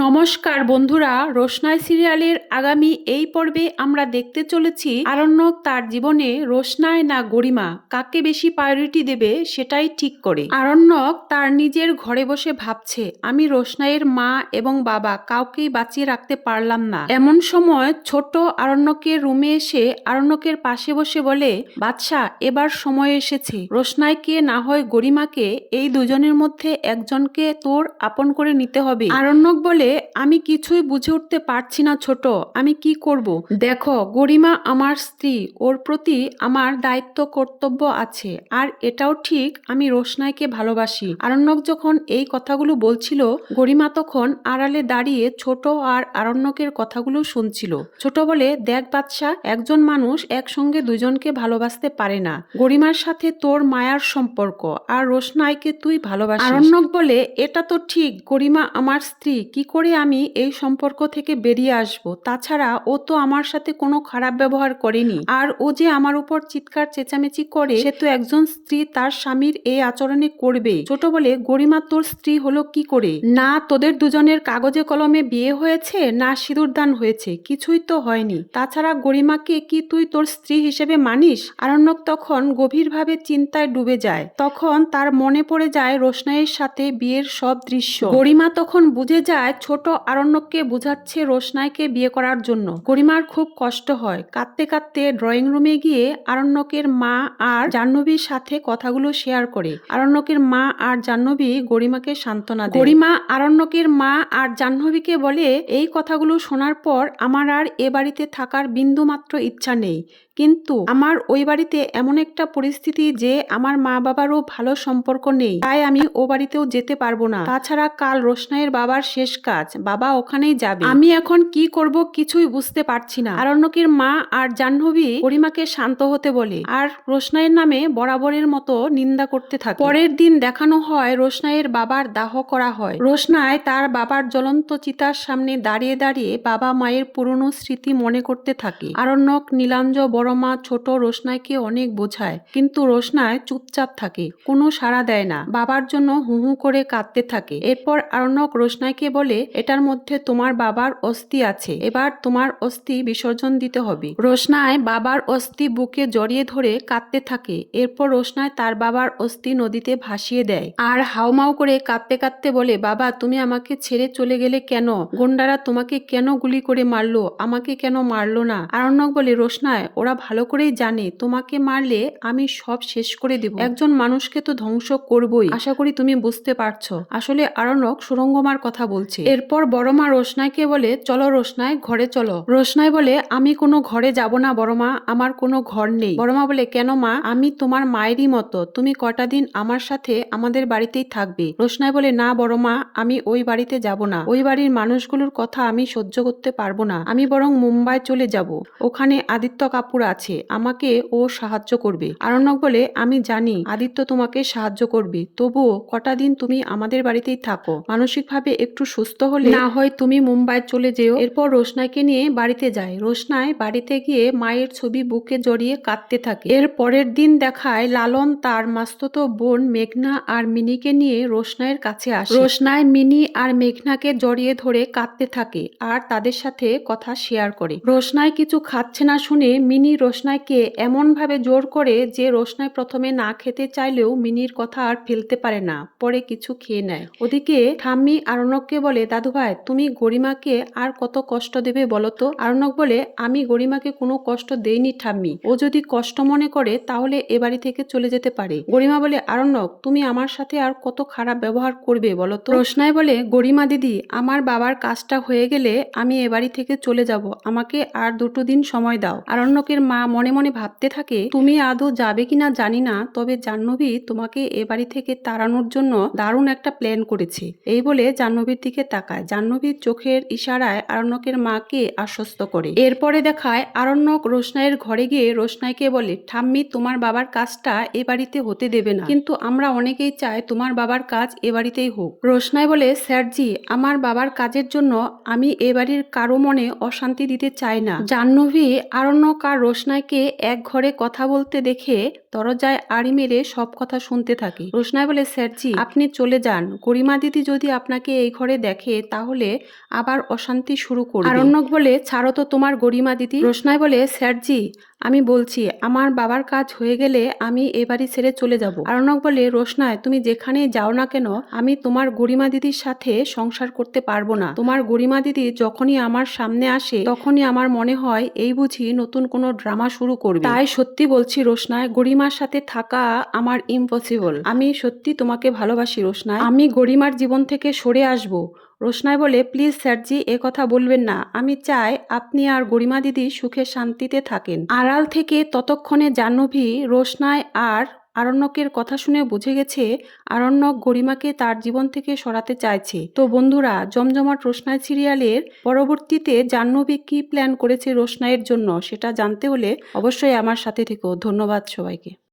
নমস্কার বন্ধুরা, রোশনাই সিরিয়ালের আগামী এই পর্বে আমরা দেখতে চলেছি আরণ্যক তার জীবনে রোশনাই না গরিমা কাকে বেশি প্রায়োরিটি দেবে সেটাই ঠিক করে। আরণ্যক তার নিজের ঘরে বসে ভাবছে, আমি রোশনাইয়ের মা এবং বাবা কাউকেই বাঁচিয়ে রাখতে পারলাম না। এমন সময় ছোট আরণ্যকের রুমে এসে আরণ্যকের পাশে বসে বলে, বাদশা এবার সময় এসেছে, রোশনাইকে না হয় গরিমাকে, এই দুজনের মধ্যে একজনকে তোর আপন করে নিতে হবে। আরণ্যক বলে, আমি কিছুই বুঝে উঠতে পারছি না ছোট, আমি কি করব। দেখো গরিমা আমার স্ত্রী, ওর প্রতি আমার দায়িত্ব কর্তব্য আছে, আর এটাও ঠিক আমি রোশনাইকে ভালোবাসি। আরণ্যক যখন এই কথাগুলো বলছিল, গরিমা তখন আড়ালে দাঁড়িয়ে ছোট আর আরণ্যকের কথাগুলো শুনছিল। ছোট বলে, দেখ বাদশা, একজন মানুষ একসঙ্গে দুজনকে ভালোবাসতে পারে না। গরিমার সাথে তোর মায়ার সম্পর্ক, আর রোশনাইকে তুই ভালোবাসিস। আরণ্যক বলে, এটা তো ঠিক, গরিমা আমার স্ত্রী, কি করে আমি এই সম্পর্ক থেকে বেরিয়ে আসব? তাছাড়া ও তো আমার সাথে কোনো খারাপ ব্যবহার করেনি, আর ও যে আমার উপর চিৎকার চেঁচামেচি করে, সে তো একজন স্ত্রী তার স্বামীর এই আচরণে করবে। ছোট বলে, গরিমা তোর স্ত্রী হলো কি করে? না তোদের দুজনের কাগজে কলমে বিয়ে হয়েছে, না সিঁদুরদান হয়েছে, কিছুই তো হয়নি। তাছাড়া গরিমাকে কি তুই তোর স্ত্রী হিসেবে মানিস? আরণ্যক তখন গভীরভাবে চিন্তায় ডুবে যায়। তখন তার মনে পড়ে যায় রোশনাইয়ের সাথে বিয়ের সব দৃশ্য। গরিমা তখন বুঝে যায় ছোট আরণ্যককে বোঝাচ্ছে রোশনাইকে বিয়ে করার জন্য। গরিমার খুব কষ্ট হয়। কাঁদতে কাঁদতে ড্রয়িং রুমে গিয়ে আরণ্যকের মা আর জাহ্নবীর সাথে কথাগুলো শেয়ার করে। আরণ্যকের মা আর জাহ্নবী গরিমাকে সান্ত্বনা দেয়। গরিমা আরণ্যকের মা আর জাহ্নবীকে বলে, এই কথাগুলো শোনার পর আমার আর এ বাড়িতে থাকার বিন্দুমাত্র ইচ্ছা নেই, কিন্তু আমার ওই বাড়িতে এমন একটা পরিস্থিতি যে আমার মা বাবারও ভালো সম্পর্ক নেই, তাই আমি ও বাড়িতেও যেতে পারবো না। তাছাড়া কাল রোশনাইয়ের বাবার শেষ কাজ, বাবা ওখানেই যাবে। আমি এখন কি করব কিছুই বুঝতে পারছি না। আরণ্যকের মা আর জাহ্নবী গরিমাকে শান্ত হতে বলে, আর রোশনাইয়ের নামে বরাবরের মতো নিন্দা করতে থাকে। পরের দিন দেখানো হয় রোশনাইয়ের বাবার দাহ করা হয়। রোশনাই তার বাবার জ্বলন্ত চিতার সামনে দাঁড়িয়ে দাঁড়িয়ে বাবা মায়ের পুরনো স্মৃতি মনে করতে থাকে। আরণ্যক, নীলাঞ্জ, বড় মা, ছোট রোশনাইকে অনেক বোঝায়, কিন্তু রোশনাই চুপচাপ থাকে, কোনো সাড়া দেয় না। বাবার জন্য হু হু করে কাঁদতে থাকে। এরপর আরণ্যক রোশনাইকে বলে, এটার মধ্যে তোমার বাবার অস্থি আছে, এবার তোমার অস্থি বিসর্জন দিতে হবে। রোশনাই বাবার অস্থি বুকে জড়িয়ে ধরে কাঁদতে থাকে। এরপর রোশনাই তার বাবার অস্থি নদীতে ভাসিয়ে দেয়, আর হাউমাউ করে কাঁদতে কাঁদতে বলে, বাবা তুমি আমাকে ছেড়ে চলে গেলে কেন? গুন্ডারা তোমাকে কেন গুলি করে মারলো, আমাকে কেন মারলো না? আরণ্যক বলে, রোশনাই ওরা ভালো করেই জানে তোমাকে মারলে আমি সব শেষ করে দেব, একজন মানুষকে তো ধ্বংস করবই, আশা করি তুমি বুঝতে পারছো। আসলে আরণ্যক সুরঙ্গমার কথা বলছে। এরপর বড় মা রোশনাইকে বলে, চলো রোশনাই, ঘরে চলো। রোশনাই বলে, আমি কোনো ঘরে যাব না বড় মা, আমার কোনো ঘর নেই। বড় মা বলে, কেন মা, আমি তোমার মায়েরই মতো, তুমি কটা দিন আমার সাথে আমাদের বাড়িতেই থাকবে। রোশনাই বলে, না বড় মা, আমি ওই বাড়িতে যাব না, ওই বাড়ির মানুষগুলোর কথা আমি সহ্য করতে পারবো না, আমি বরং মুম্বাই চলে যাব, ওখানে আদিত্য কাপুর আছে, আমাকে ও সাহায্য করবে। আরণ্যক বলে, আমি জানি আদিত্য তোমাকে সাহায্য করবে, তবুও কটা দিন তুমি আমাদের বাড়িতেই থাকো, মানসিকভাবে একটু সুস্থ হলে না হয় তুমি মুম্বাই চলে যেও। এরপর রোশনাইকে নিয়ে বাড়িতে যায়। রোশনাই বাড়িতে গিয়ে মায়ের ছবি বুকে জড়িয়ে কাঁদতে থাকে। এর পরের দিন দেখায় লালন তার মাস্তুতো বোন মেঘনা আর মিনিকে নিয়ে রোশনাইয়ের কাছে আসে। রোশনাই মিনি আর মেঘনাকে জড়িয়ে ধরে কাঁদতে থাকে আর তাদের সাথে কথা শেয়ার করে। রোশনাই কিছু খাচ্ছে না শুনে মিনি রোশনাইকে এমন ভাবে জোর করে যে রোশনাই প্রথমে না খেতে চাইলেও মিনির কথা আর ফেলতে পারে না, পরে কিছু খেয়ে নেয়। ওদিকে ঠাম্মি আরণ্যককে বলে, দাদু ভাই তুমি গরিমাকে আর কত কষ্ট দেবে বলো তো? আরণ্যক বলে, আমি গরিমাকে কোনো কষ্ট দেইনি ঠাম্মি, ও যদি কষ্ট মনে করে তাহলে এ বাড়ি থেকে চলে যেতে পারে। গরিমা বলে, আরণ্যক তুমি আমার সাথে আর কত খারাপ ব্যবহার করবে বলো তো? রোশনাই বলে, গরিমা দিদি, আমার বাবার কাজটা হয়ে গেলে আমি এ বাড়ি থেকে চলে যাব, আমাকে আর 2 দিন সময় দাও। আরণ্যকের মা মনে মনে ভাবতে থাকে, তুমি আদৌ যাবে কিনা জানি না, তবে জাহ্নবী তোমাকে এ বাড়ি থেকে তাড়ানোর জন্য দারুণ একটা প্ল্যান করেছে। এই বলে জাহ্নবীর দিকে তাকায়। জাহ্নবীর চোখের ইশারায় আরণ্যকের মাকে আশ্বস্ত করে। এরপরে দেখায় আরণ্যক রোশনাইয়ের ঘরে গিয়ে রোশনাইকে বলে, ঠাম্মি তোমার বাবার কাজটা এ বাড়িতে হতে দেবে না, কিন্তু আমরা অনেকেই চাই তোমার বাবার কাজ এ বাড়িতেই হোক। রোশনাই বলে, স্যারজি, আমার বাবার কাজের জন্য আমি এ বাড়ির কারো মনে অশান্তি দিতে চাই না। জাহ্নবী আরণ্যক আর রোশনাইকে এক ঘরে কথা বলতে দেখে দরজায় আড়ি মেরে সব কথা শুনতে থাকে। রোশনাই বলে, স্যারজি আপনি চলে যান, গরিমা দিদি যদি আপনাকে এই ঘরে দেখে তাহলে আবার অশান্তি শুরু করবে। আরণ্যক বলে, ছাড়ো তো তোমার গরিমা দিদি। রোশনাই বলে, স্যারজি আমি বলছি আমার বাবার কাজ হয়ে গেলে আমি এ বাড়ি ছেড়ে চলে যাব। আরণ্যক বলে, রোশনাই তুমি যেখানেই যাও না কেন আমি তোমার গরিমা দিদির সাথে সংসার করতে পারবো না। তোমার গরিমা দিদি যখনই আমার সামনে আসে তখনই আমার মনে হয় এই বুঝি নতুন কোনো ড্রামা শুরু করবে। তাই সত্যি বলছি রোশনাই, গরিমার সাথে থাকা আমার ইম্পসিবল। আমি সত্যি তোমাকে ভালোবাসি রোশনাই, আমি গরিমার জীবন থেকে সরে আসব। রোশনাই বলে, প্লিজ স্যারজি এ কথা বলবেন না, আমি চাই আপনি আর গরিমা দিদি সুখে শান্তিতে থাকেন। আড়াল থেকে ততক্ষণে জাহ্নবী রোশনাই আর আরণ্যকের কথা শুনে বুঝে গেছে আরণ্যক গরিমাকে তার জীবন থেকে সরাতে চাইছে। তো বন্ধুরা, জমজমাট রোশনাই সিরিয়ালের পরবর্তীতে জাহ্নবী কি প্ল্যান করেছে রোশনাইয়ের জন্য সেটা জানতে হলে অবশ্যই আমার সাথে থেকো। ধন্যবাদ সবাইকে।